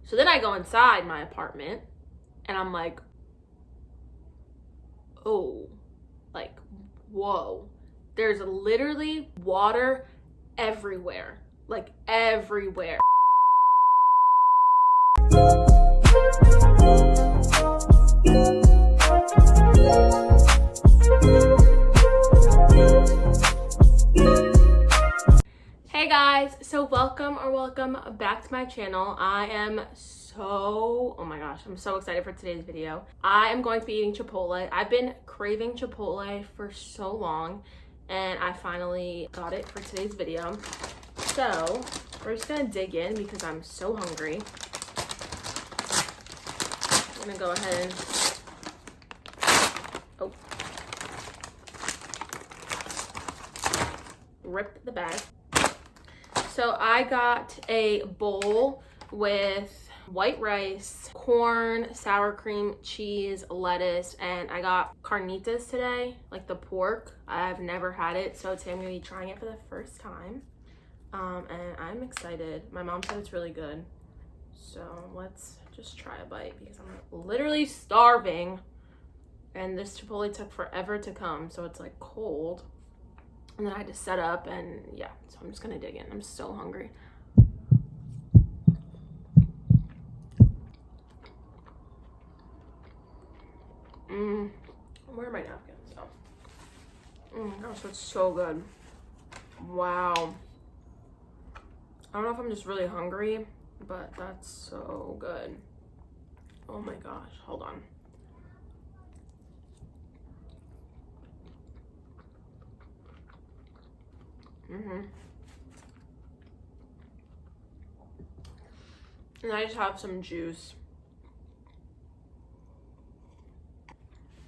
So then I go inside my apartment and I'm like, oh, like, whoa. There's literally water everywhere. Like, everywhere. Hey guys, so welcome back to my channel. Oh my gosh, I'm so excited for today's video. I am going to be eating Chipotle. I've been craving Chipotle for so long and I finally got it for today's video. So we're just gonna dig in because I'm so hungry. I'm gonna go ahead and rip the bag. So I got a bowl with white rice, corn, sour cream, cheese, lettuce, and I got carnitas today, like the pork. I've never had it, so today I'm gonna be trying it for the first time. And I'm excited. My mom said it's really good. So let's just try a bite because I'm literally starving. And this Chipotle took forever to come, so it's like cold. And then I had to set up and yeah, so I'm just gonna dig in. I'm so hungry. Where are my napkins? Gosh, that's so good. Wow. I don't know if I'm just really hungry, but that's so good. Oh my gosh, hold on. And I just have some juice.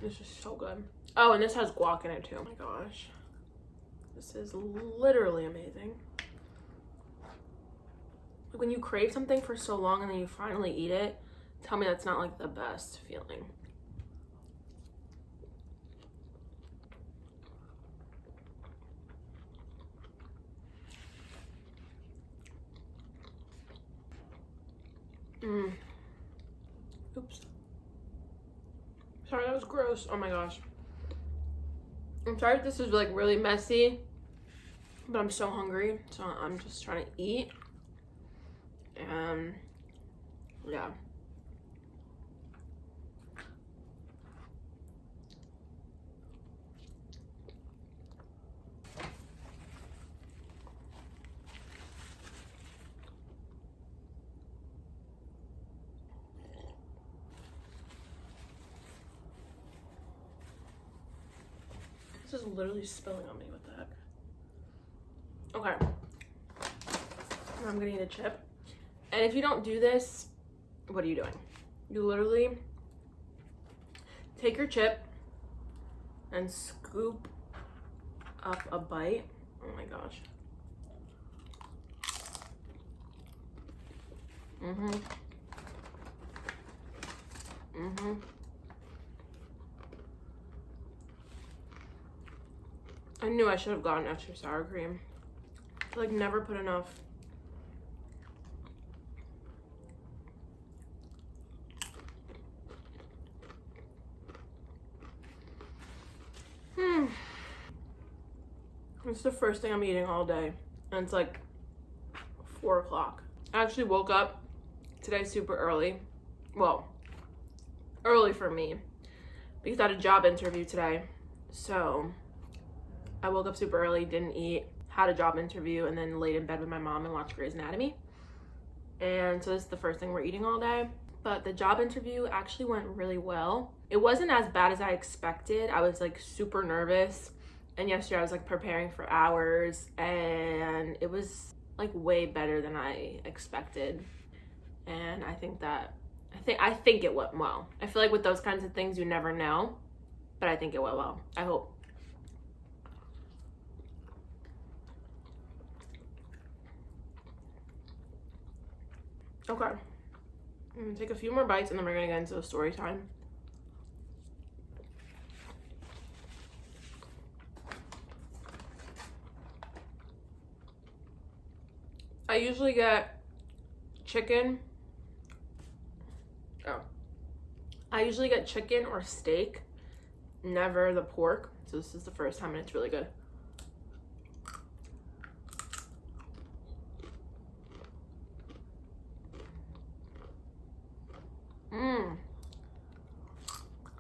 This is so good. Oh, and this has guac in it too. Oh my gosh. This is literally amazing. Like when you crave something for so long and then you finally eat it, tell me that's not like the best feeling. Oops. Sorry, that was gross. Oh my gosh. I'm sorry if this is like really messy, but I'm so hungry, so I'm just trying to eat. And yeah. This is literally spilling on me. What the heck? Okay. I'm gonna eat a chip. And if you don't do this, what are you doing? You literally take your chip and scoop up a bite. Oh my gosh. I knew I should have gotten extra sour cream. Like, never put enough. It's the first thing I'm eating all day. And it's like 4 o'clock. I actually woke up today super early. Well, early for me. Because I had a job interview today. So I woke up super early, didn't eat, had a job interview, and then laid in bed with my mom and watched Grey's Anatomy. And so this is the first thing we're eating all day. But the job interview actually went really well. It wasn't as bad as I expected. I was like super nervous. And yesterday I was like preparing for hours and it was like way better than I expected. And I think it went well. I feel like with those kinds of things you never know, but I think it went well. I hope. Okay. I'm gonna take a few more bites and then we're gonna get into the story time. I usually get chicken I usually get chicken or steak, never the pork. So this is the first time and it's really good.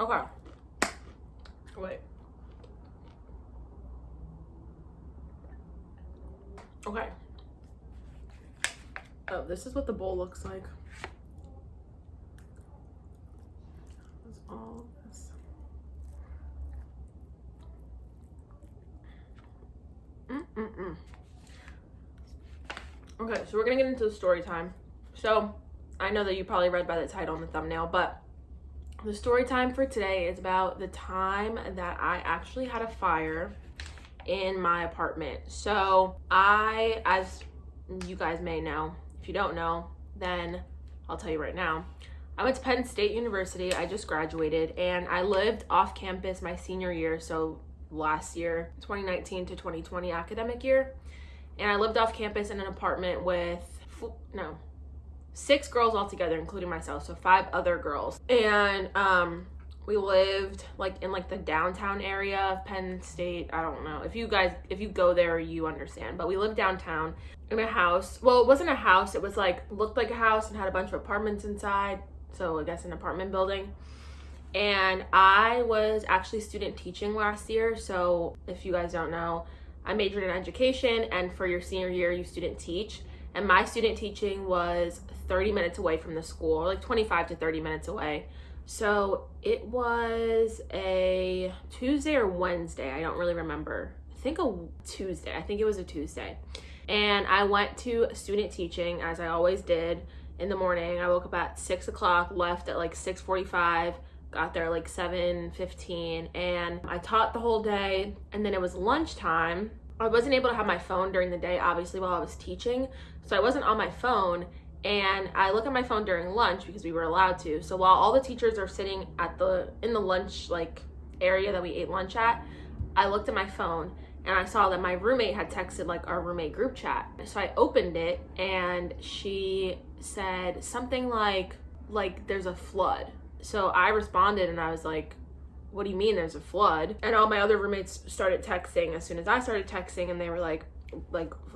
Okay. Wait. Okay. Oh, this is what the bowl looks like. That's all this. Okay, so we're gonna get into the story time. So I know that you probably read by the title and the thumbnail, but the story time for today is about the time that I actually had a fire in my apartment. So as you guys may know, if you don't know, then I'll tell you right now. I went to Penn State University. I just graduated and I lived off campus my senior year. So last year, 2019 to 2020 academic year. And I lived off campus in an apartment with 6 girls altogether, including myself. So 5 other girls. And we lived like in like the downtown area of Penn State. I don't know if you go there, you understand, but we lived downtown in a house. Well, it wasn't a house. It was like, looked like a house and had a bunch of apartments inside. So I guess an apartment building. And I was actually student teaching last year. So if you guys don't know, I majored in education, and for your senior year, you student teach. And my student teaching was 30 minutes away from the school, like 25 to 30 minutes away. So it was a Tuesday or Wednesday. I don't really remember. I think it was a Tuesday. And I went to student teaching, as I always did, in the morning. I woke up at 6 o'clock, left at like 6:45, got there like 7:15, and I taught the whole day. And then it was lunchtime. I wasn't able to have my phone during the day, obviously, while I was teaching. So I wasn't on my phone. And I look at my phone during lunch because we were allowed to. So while all the teachers are sitting in the lunch like area that we ate lunch at, I looked at my phone and I saw that my roommate had texted like our roommate group chat. So I opened it and she said something like there's a flood. So I responded and I was like, what do you mean there's a flood? And all my other roommates started texting as soon as I started texting, and they were like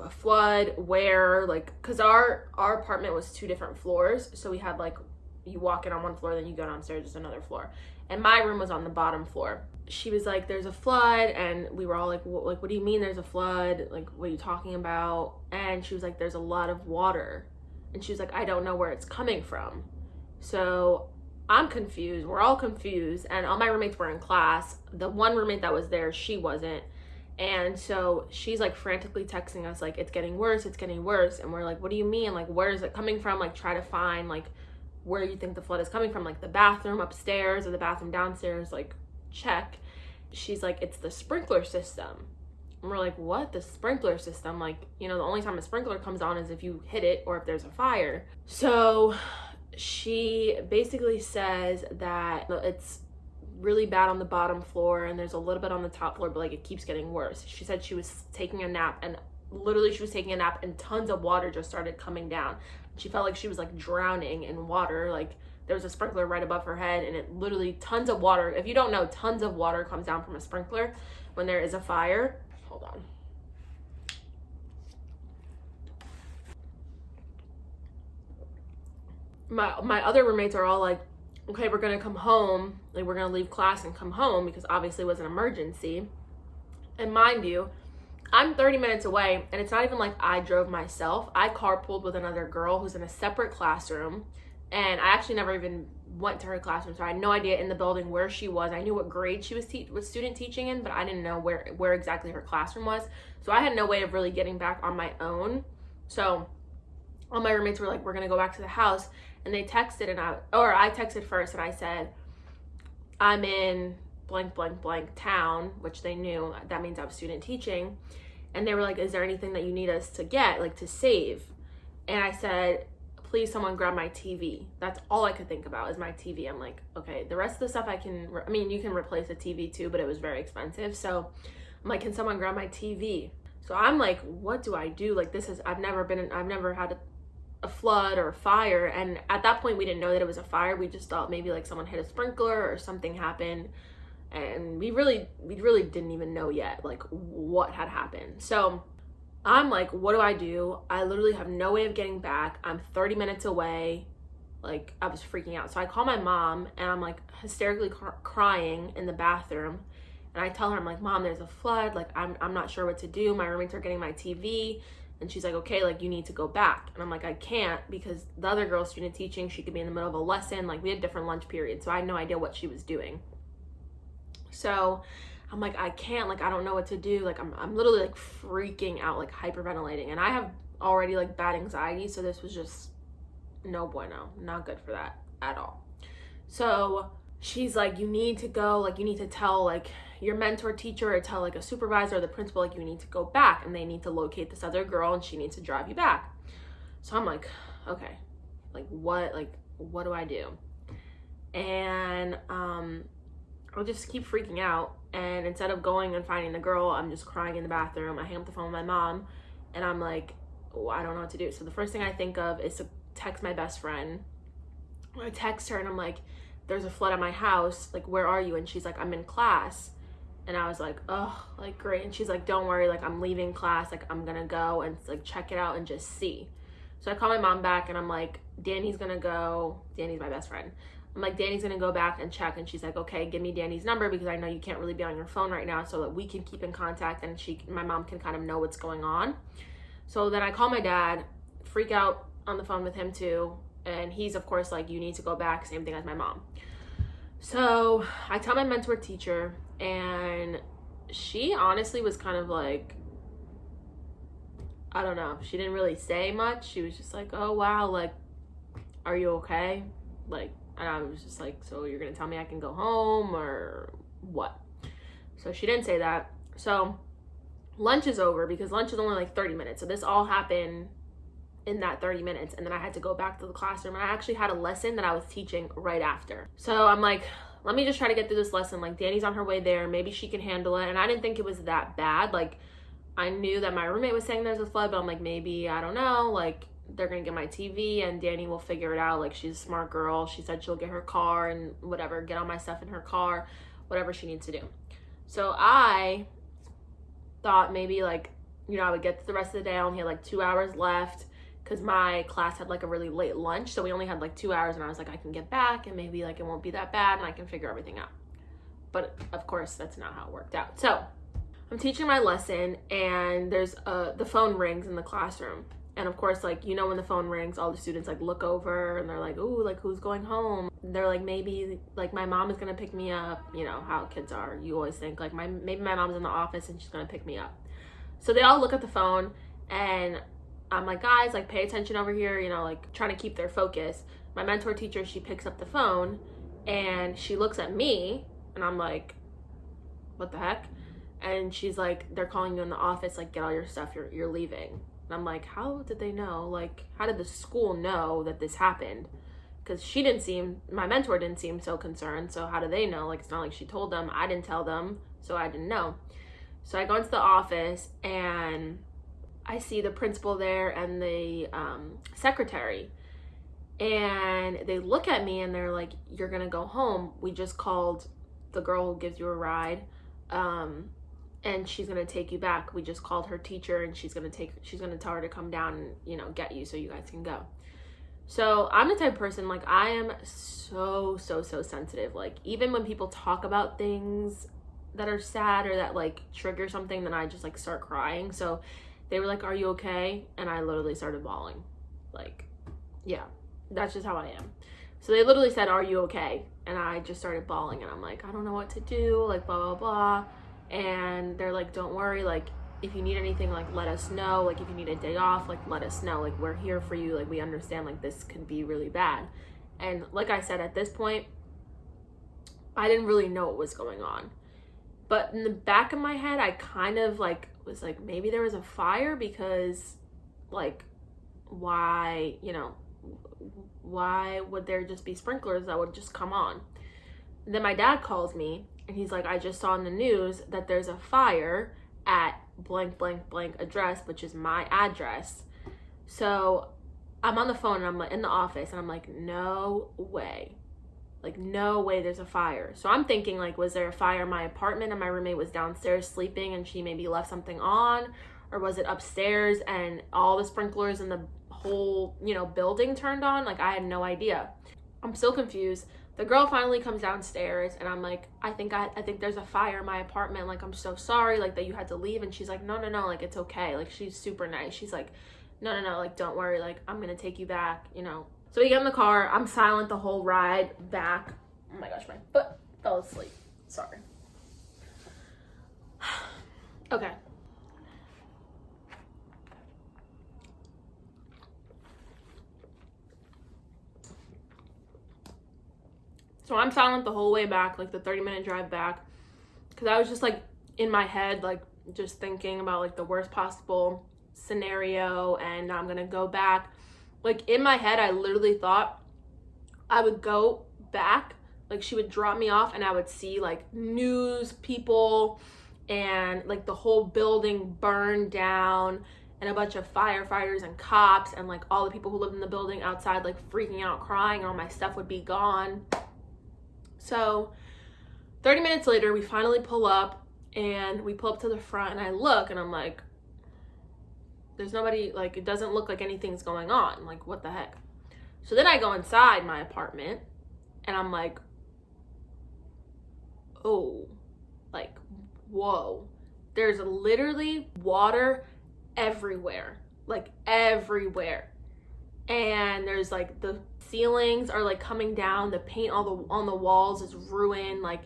a flood, where? Like, because our apartment was 2 different floors. So we had like, you walk in on one floor, then you go downstairs, there's another floor. And my room was on the bottom floor. She was like, there's a flood. And we were all like, what do you mean there's a flood? Like, what are you talking about? And she was like, there's a lot of water. And she was like, I don't know where it's coming from. So I'm confused. We're all confused. And all my roommates were in class. The one roommate that was there, she wasn't. And so she's like frantically texting us like, it's getting worse, it's getting worse. And we're like, what do you mean? Like, where is it coming from? Like, try to find like where you think the flood is coming from, like the bathroom upstairs or the bathroom downstairs, like check. She's like, it's the sprinkler system. And we're like, what? The sprinkler system? Like, you know, the only time a sprinkler comes on is if you hit it or if there's a fire. So she basically says that it's really bad on the bottom floor and there's a little bit on the top floor, but like it keeps getting worse. She said she was taking a nap, and literally she was taking a nap and tons of water just started coming down. She felt like she was like drowning in water. Like there was a sprinkler right above her head, and it literally tons of water. If you don't know, tons of water comes down from a sprinkler when there is a fire. Hold on. My other roommates are all like, okay, we're gonna come home, like we're gonna leave class and come home, because obviously it was an emergency. And mind you, I'm 30 minutes away, and it's not even like I drove myself. I carpooled with another girl who's in a separate classroom, and I actually never even went to her classroom, so I had no idea in the building where she was. I knew what grade she was student teaching in, but I didn't know where exactly her classroom was. So I had no way of really getting back on my own. So all my roommates were like, we're gonna go back to the house. And they texted, and I texted first, and I said, I'm in blank, blank, blank town, which they knew that means I was student teaching. And they were like, is there anything that you need us to get, like to save? And I said, please someone grab my TV. That's all I could think about is my TV. I'm like, okay, the rest of the stuff you can replace a TV too, but it was very expensive. So I'm like, can someone grab my TV? So I'm like, what do I do? Like, I've never had a flood or a fire. And at that point we didn't know that it was a fire. We just thought maybe like someone hit a sprinkler or something happened, and we really didn't even know yet like what had happened. So I'm like, what do I do? I literally have no way of getting back. I'm 30 minutes away. Like, I was freaking out. So I call my mom, and I'm like hysterically crying in the bathroom. And I tell her, I'm like, Mom, there's a flood. Like, I'm not sure what to do. My roommates are getting my TV. And she's like, okay, like, you need to go back. And I'm like, I can't, because the other girl, student teaching, she could be in the middle of a lesson. Like, we had different lunch periods, so I had no idea what she was doing. So I'm like, I can't, like, I don't know what to do. Like, I'm literally like freaking out, like hyperventilating. And I have already like bad anxiety, so this was just no bueno, not good for that at all. So she's like, you need to go, like, you need to tell like your mentor teacher or tell like a supervisor or the principal, like, you need to go back, and they need to locate this other girl, and she needs to drive you back. So I'm like, okay, like what do I do? And I'll just keep freaking out. And instead of going and finding the girl, I'm just crying in the bathroom. I hang up the phone with my mom, and I'm like, oh, I don't know what to do. So the first thing I think of is to text my best friend. I text her, and I'm like, there's a flood at my house. Like, where are you? And she's like, I'm in class. And I was like, oh, like, great. And she's like, don't worry. Like, I'm leaving class. Like, I'm going to go and like check it out and just see. So I call my mom back, and I'm like, Danny's going to go. Danny's my best friend. I'm like, Danny's gonna go back and check. And she's like, okay, give me Danny's number, because I know you can't really be on your phone right now, so that we can keep in contact and my mom can kind of know what's going on. So then I call my dad, freak out on the phone with him too. And he's of course like, you need to go back, same thing as my mom. So I tell my mentor teacher, and she honestly was kind of like, I don't know, she didn't really say much. She was just like, oh wow, like, are you okay? Like, and I was just like, so you're gonna tell me I can go home or what? So she didn't say that. So lunch is over, because lunch is only like 30 minutes. So this all happened in that 30 minutes. And then I had to go back to the classroom, and I actually had a lesson that I was teaching right after. So I'm like, let me just try to get through this lesson. Like, Danny's on her way there. Maybe she can handle it. And I didn't think it was that bad. Like, I knew that my roommate was saying there's a flood, but I'm like, maybe, I don't know, like, they're gonna get my TV and Danny will figure it out. Like, she's a smart girl. She said she'll get her car and whatever, get all my stuff in her car, whatever she needs to do. So I thought maybe like, you know, I would get through the rest of the day. I only had like 2 hours left, because my class had like a really late lunch. So we only had like 2 hours, and I was like, I can get back and maybe like it won't be that bad and I can figure everything out. But of course that's not how it worked out. So I'm teaching my lesson, and there's the phone rings in the classroom. And of course, like, you know, when the phone rings, all the students like look over and they're like, ooh, like, who's going home? They're like, maybe like my mom is gonna pick me up. You know how kids are. You always think like maybe my mom's in the office and she's gonna pick me up. So they all look at the phone, and I'm like, guys, like, pay attention over here, you know, like trying to keep their focus. My mentor teacher, she picks up the phone and she looks at me, and I'm like, what the heck? And she's like, they're calling you in the office, like, get all your stuff, you're leaving. And I'm like, how did they know? Like, how did the school know that this happened? Because my mentor didn't seem so concerned. So how do they know? Like, it's not like she told them. I didn't tell them, so I didn't know. So I go into the office, and I see the principal there and the secretary. And they look at me, and they're like, you're going to go home. We just called the girl who gives you a ride. And she's going to take you back. We just called her teacher, and she's going to tell her to come down and, you know, get you so you guys can go. So I'm the type of person, like, I am so sensitive. Like, even when people talk about things that are sad or that like trigger something, then I just like start crying. So they were like, are you okay? And I literally started bawling. Like, yeah, that's just how I am. So they literally said, are you okay? And I just started bawling, and I'm like, I don't know what to do, like, blah, blah, blah. And they're like, don't worry, like, if you need anything, like, let us know. Like, if you need a day off, like, let us know. Like, we're here for you. Like, we understand, like, this could be really bad. And like I said, at this point, I didn't really know what was going on. But in the back of my head, I kind of, like, was like, maybe there was a fire, because, like, why, you know, why would there just be sprinklers that would just come on? And then my dad calls me, and he's like, I just saw in the news that there's a fire at blank, blank, blank address, which is my address. So I'm on the phone and I'm like in the office and I'm like, no way. Like, no way there's a fire. So I'm thinking, like, was there a fire in my apartment and my roommate was downstairs sleeping and she maybe left something on? Or was it upstairs and all the sprinklers in the whole, you know, building turned on? Like, I had no idea. I'm so confused. The girl finally comes downstairs and I'm like, I think there's a fire in my apartment. Like, I'm so sorry, like, that you had to leave. And she's like, no, like, it's okay. Like, she's super nice. She's like, no, like, don't worry. Like, I'm going to take you back, you know. So we get in the car. I'm silent the whole ride back. Oh my gosh, my foot fell asleep. Sorry. Okay. So I'm silent the whole way back, like the 30-minute drive back, because I was just like in my head, like just thinking about like the worst possible scenario, and I'm gonna go back. Like in my head, I literally thought I would go back, like she would drop me off and I would see like news people and like the whole building burned down and a bunch of firefighters and cops and like all the people who lived in the building outside like freaking out, crying, and all my stuff would be gone. So 30 minutes later, we finally pull up and we pull up to the front and I look and I'm like, there's nobody, like, it doesn't look like anything's going on. Like, what the heck? So then I go inside my apartment and I'm like, oh, like, whoa. There's literally water everywhere, like everywhere. And there's like the ceilings are like coming down, the paint on the walls is ruined, like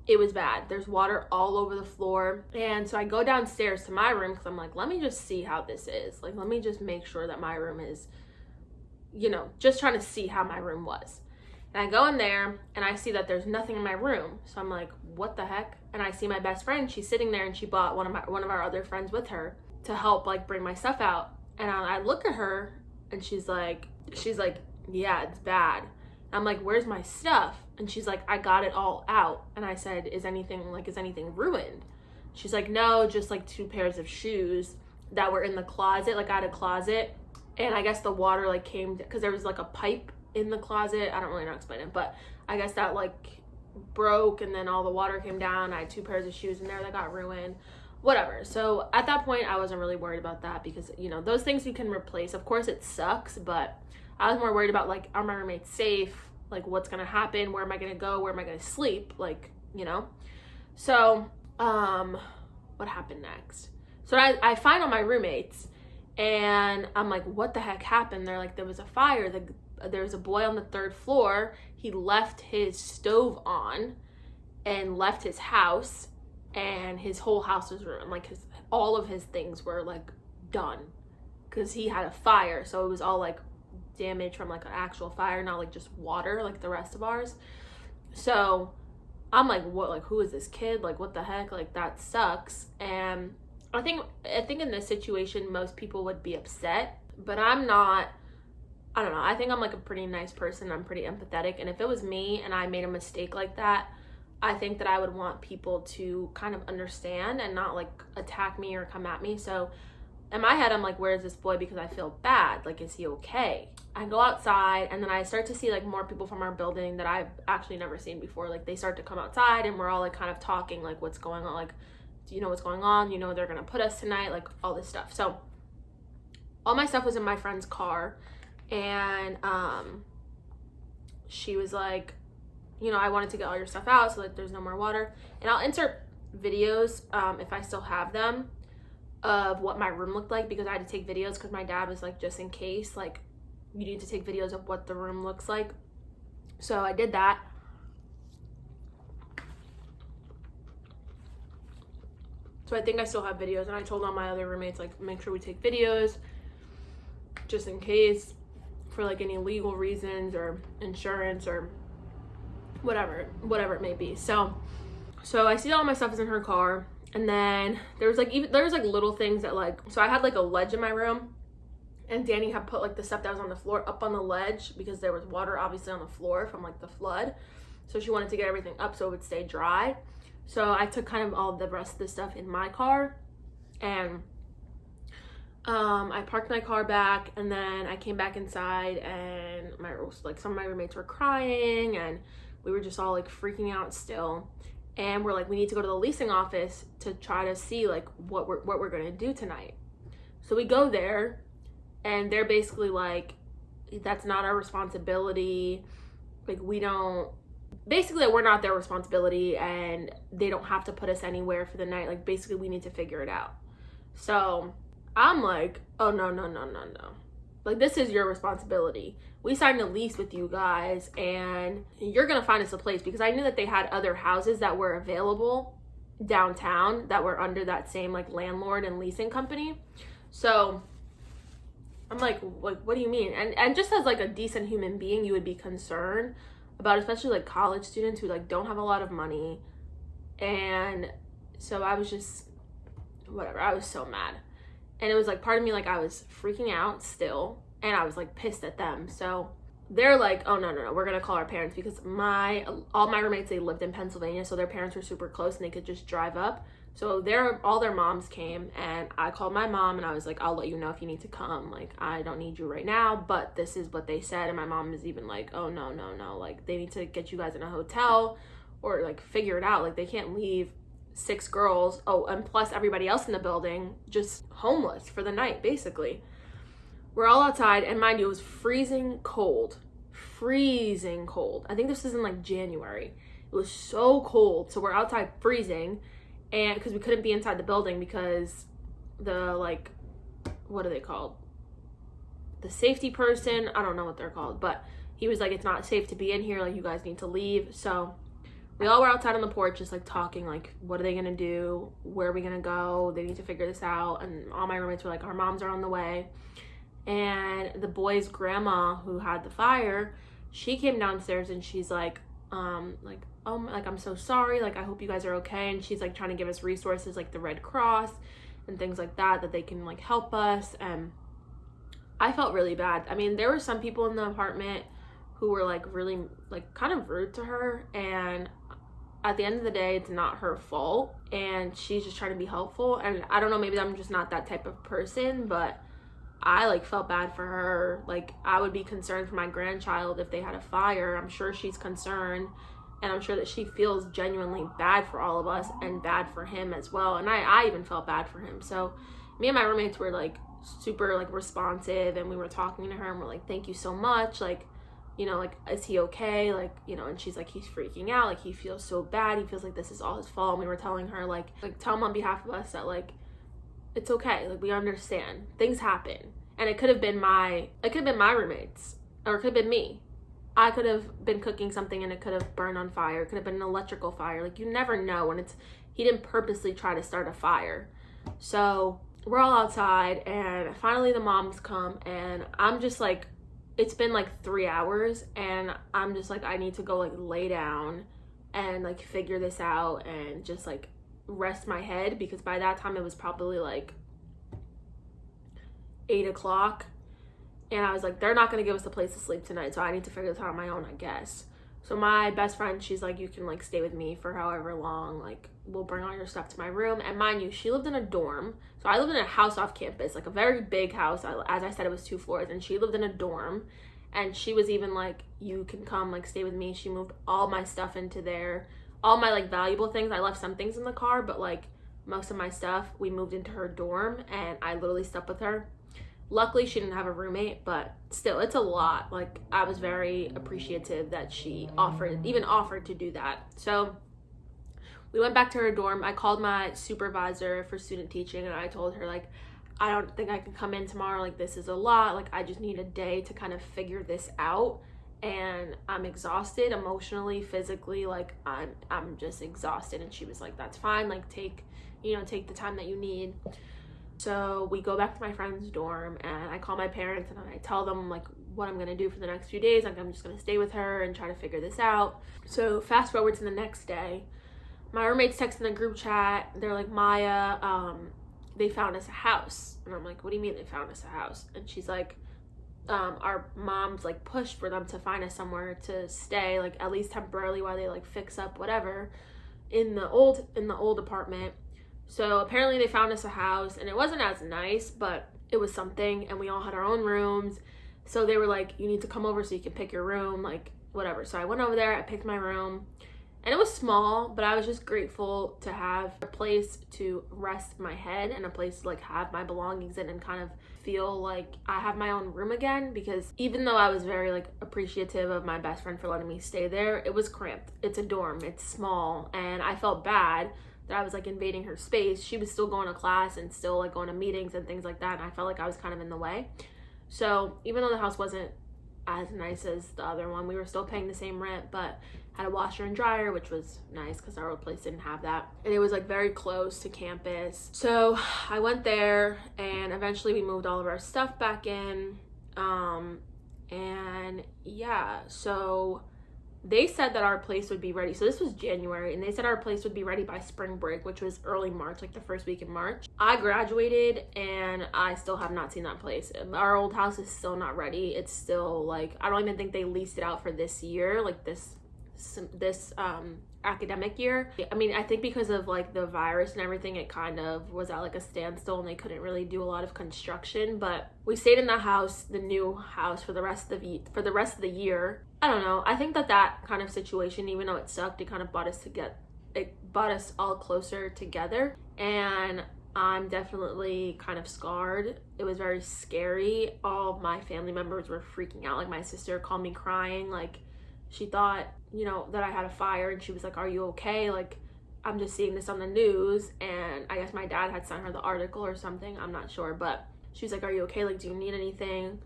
it was bad. There's water all over the floor. And so I go downstairs to my room because I'm like, let me just see how this is. Like, let me just make sure that my room is, you know, just trying to see how my room was. And I go in there and I see that there's nothing in my room. So I'm like, what the heck? And I see my best friend, she's sitting there and she brought one of our other friends with her to help like bring my stuff out. And I look at her and she's like, yeah, it's bad. I'm like, where's my stuff? And she's like, I got it all out. And I said, is anything ruined? She's like, no, just like 2 pairs of shoes that were in the closet. Like I had a closet and I guess the water like came, because there was like a pipe in the closet. I don't really know how to explain it, but I guess that like broke and then all the water came down. I had 2 pairs of shoes in there that got ruined. Whatever. So at that point, I wasn't really worried about that because, you know, those things you can replace. Of course, it sucks, but I was more worried about, like, are my roommates safe? Like, what's going to happen? Where am I going to go? Where am I going to sleep? Like, you know? So, what happened next? So I find all my roommates, and I'm like, what the heck happened? They're like, there was a fire. There was a boy on the 3rd floor. He left his stove on and left his house. And his whole house was ruined. Like all of his things were like done because he had a fire. So it was all like damage from like an actual fire, not like just water like the rest of ours. So I'm like, what? Like, who is this kid? Like, what the heck? Like, that sucks. And I think in this situation, most people would be upset, but I'm not. I don't know. I think I'm like a pretty nice person. I'm pretty empathetic. And if it was me and I made a mistake like that, I think that I would want people to kind of understand and not like attack me or come at me. So in my head, I'm like, where is this boy? Because I feel bad. Like, is he okay? I go outside and then I start to see like more people from our building that I've actually never seen before. Like they start to come outside and we're all like kind of talking like what's going on. Like, do you know what's going on? You know, they're going to put us tonight, like all this stuff. So all my stuff was in my friend's car. And she was like, you know, I wanted to get all your stuff out so that there's no more water. And I'll insert videos, if I still have them, of what my room looked like, because I had to take videos because my dad was like, just in case, like, you need to take videos of what the room looks like. So I did that. So I think I still have videos, and I told all my other roommates, like, make sure we take videos just in case for like any legal reasons or insurance or whatever it may be. So I see all my stuff is in her car, and then there was like little things that like, so I had like a ledge in my room, and Danny had put like the stuff that was on the floor up on the ledge because there was water obviously on the floor from like the flood. So she wanted to get everything up so it would stay dry. So I took kind of all the rest of the stuff in my car, and I parked my car back, and then I came back inside, and some of my roommates were crying, and we were just all like freaking out still. And we're like, we need to go to the leasing office to try to see like what we're gonna do tonight. So we go there, and they're basically like, that's not our responsibility. Like, we don't, basically we're not their responsibility, and they don't have to put us anywhere for the night. Like, basically we need to figure it out. So I'm like, oh no. Like, this is your responsibility. We signed a lease with you guys, and you're gonna find us a place, because I knew that they had other houses that were available downtown that were under that same like landlord and leasing company. So I'm like, what do you mean? And just as like a decent human being, you would be concerned about, especially like college students who like don't have a lot of money. And so I was just, whatever, I was so mad. And it was like, part of me, like, I was freaking out still, and I was like pissed at them. So they're like, oh no, we're gonna call our parents, because all my roommates, they lived in Pennsylvania, so their parents were super close and they could just drive up. So all their moms came, and I called my mom, and I was like, I'll let you know if you need to come. Like, I don't need you right now, but this is what they said. And my mom is even like, oh no, like, they need to get you guys in a hotel or like figure it out. Like, they can't leave 6 girls, and plus everybody else in the building, just homeless for the night, basically. We're all outside, and mind you, it was freezing cold. I think this is in like January. It was so cold. So we're outside freezing, and because we couldn't be inside the building because the, like, what are they called? The safety person, I don't know what they're called, but he was like, it's not safe to be in here, like, you guys need to leave. So we all were outside on the porch just like talking, like, what are they gonna do? Where are we gonna go? They need to figure this out. And all my roommates were like, our moms are on the way. And the boy's grandma, who had the fire, she came downstairs, and she's like, oh, like, I'm so sorry, like, I hope you guys are okay. And she's like trying to give us resources like the Red Cross and things like that they can like help us. And I felt really bad. I mean, there were some people in the apartment who were like really like kind of rude to her, and at the end of the day, it's not her fault, and she's just trying to be helpful. And I don't know, maybe I'm just not that type of person, but I like felt bad for her. Like, I would be concerned for my grandchild if they had a fire. I'm sure she's concerned, and I'm sure that she feels genuinely bad for all of us and bad for him as well. And I even felt bad for him. So me and my roommates were like super like responsive, and we were talking to her, and we're like, thank you so much, like, you know, like, is he okay? Like, you know, and she's like, he's freaking out, like, he feels so bad, he feels like this is all his fault. And we were telling her like tell him on behalf of us that like, it's okay, like, we understand, things happen. And it could have been my roommates, or it could have been me. I could have been cooking something and it could have burned on fire. It could have been an electrical fire. Like, you never know when he didn't purposely try to start a fire. So we're all outside, and finally the moms come, and I'm just like, it's been like 3 hours, and I'm just like, I need to go like lay down and like figure this out and just like rest my head, because by that time it was probably like 8 o'clock, and I was like, they're not gonna give us a place to sleep tonight, so I need to figure this out on my own, I guess. So my best friend, she's like, you can like stay with me for however long, like, we'll bring all your stuff to my room. And mind you, she lived in a dorm, so I lived in a house off campus, like a very big house. As I said, it was 2 floors, and she lived in a dorm. And she was even like, you can come like stay with me. She moved all my stuff into there, all my like valuable things. I left some things in the car, but like most of my stuff we moved into her dorm, and I literally slept with her. Luckily she didn't have a roommate, but still, it's a lot. Like, I was very appreciative that she offered to do that. So we went back to her dorm. I called my supervisor for student teaching, and I told her like, I don't think I can come in tomorrow, like, this is a lot, like, I just need a day to kind of figure this out, and I'm exhausted emotionally, physically, like, I'm just exhausted. And she was like, that's fine, like, take the time that you need. So we go back to my friend's dorm, and I call my parents, and I tell them like what I'm gonna do for the next few days. Like, I'm just gonna stay with her and try to figure this out. So fast forward to the next day, my roommates text in the group chat. They're like, Maya, they found us a house. And I'm like, what do you mean they found us a house? And she's like, our moms like pushed for them to find us somewhere to stay, like at least temporarily, while they like fix up whatever in the old apartment. So apparently they found us a house, and it wasn't as nice, but it was something, and we all had our own rooms. So they were like, you need to come over so you can pick your room, like whatever. So I went over there, I picked my room, and it was small, but I was just grateful to have a place to rest my head and a place to like have my belongings in and kind of feel like I have my own room again. Because even though I was very like appreciative of my best friend for letting me stay there, it was cramped. It's a dorm, it's small, and I felt bad that I was like invading her space. She was still going to class and still like going to meetings and things like that, and I felt like I was kind of in the way. So even though the house wasn't as nice as the other one, we were still paying the same rent, but had a washer and dryer, which was nice because our old place didn't have that. And it was like very close to campus. So I went there, and eventually we moved all of our stuff back in. And yeah, so they said that our place would be ready. So this was January, and they said our place would be ready by spring break, which was early March, like the first week in March. I graduated, and I still have not seen that place. Our old house is still not ready. It's still like, I don't even think they leased it out for this year, like this academic year. I mean, I think because of like the virus and everything, it kind of was at like a standstill, and they couldn't really do a lot of construction. But we stayed in the house, the new house, for the rest of the year. I don't know. I think that kind of situation, even though it sucked, it kind of brought us all closer together. And I'm definitely kind of scarred. It was very scary. All my family members were freaking out. Like my sister called me crying. Like she thought, you know, that I had a fire, and she was like, are you okay? Like, I'm just seeing this on the news. And I guess my dad had sent her the article or something. I'm not sure, but she was like, are you okay? Like, do you need anything?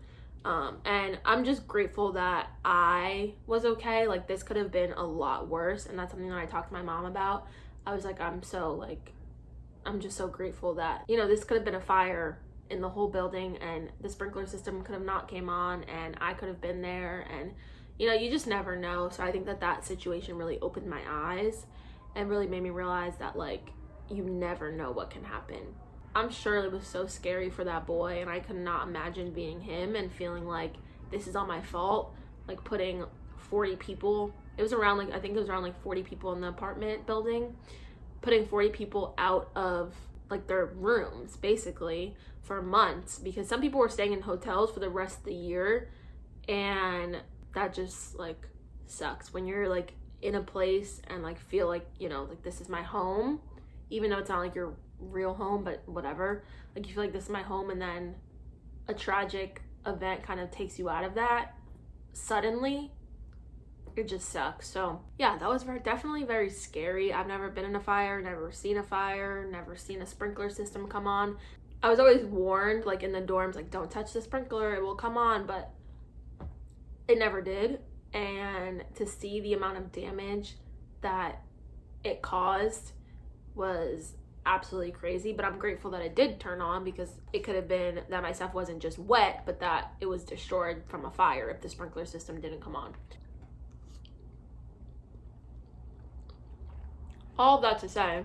And I'm just grateful that I was okay. Like, this could have been a lot worse, and that's something that I talked to my mom about. I was like, I'm just so grateful that, you know, this could have been a fire in the whole building, and the sprinkler system could have not came on, and I could have been there, and you know, you just never know. So I think that situation really opened my eyes and really made me realize that like, you never know what can happen. I'm sure it was so scary for that boy, and I could not imagine being him and feeling like this is all my fault. Like putting 40 people, I think it was around like 40 people in the apartment building, putting 40 people out of like their rooms basically for months, because some people were staying in hotels for the rest of the year. And that just like sucks when you're like in a place and like feel like, you know, like this is my home, even though it's not like your real home, but whatever. Like you feel like this is my home, and then a tragic event kind of takes you out of that suddenly. It just sucks. So yeah, that was definitely very scary. I've never been in a fire, never seen a sprinkler system come on. I was always warned like in the dorms, like don't touch the sprinkler, it will come on, but it never did. And to see the amount of damage that it caused was absolutely crazy. But I'm grateful that it did turn on, because it could have been that my stuff wasn't just wet, but that it was destroyed from a fire if the sprinkler system didn't come on. All of that to say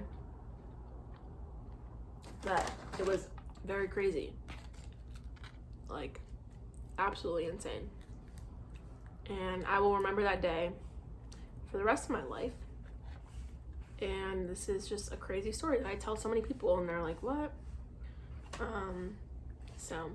that it was very crazy. Like, absolutely insane. And I will remember that day for the rest of my life. And this is just a crazy story that I tell so many people, and they're like, what? So.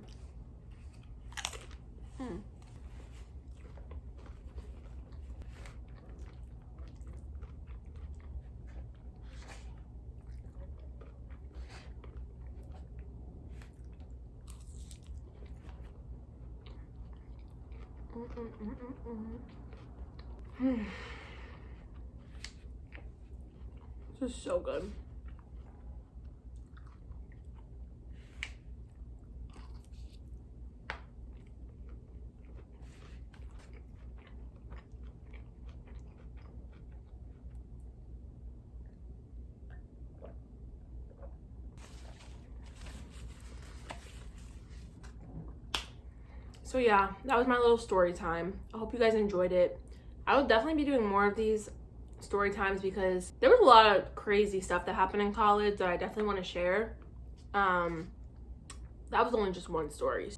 This is so good. So yeah, that was my little story time. I hope you guys enjoyed it. I will definitely be doing more of these story times, because there was a lot of crazy stuff that happened in college that I definitely want to share. That was only just one story.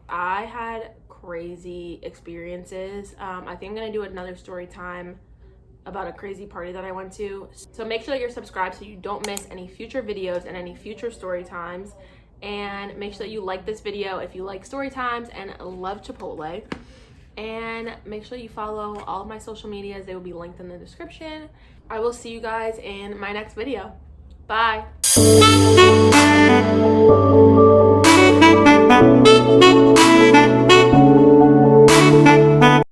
I had crazy experiences. I think I'm gonna do another story time about a crazy party that I went to. So make sure that you're subscribed so you don't miss any future videos and any future story times. And make sure that you like this video if you like story times and love Chipotle. And make sure you follow all of my social medias. They will be linked in the description. I will see you guys in my next video. Bye.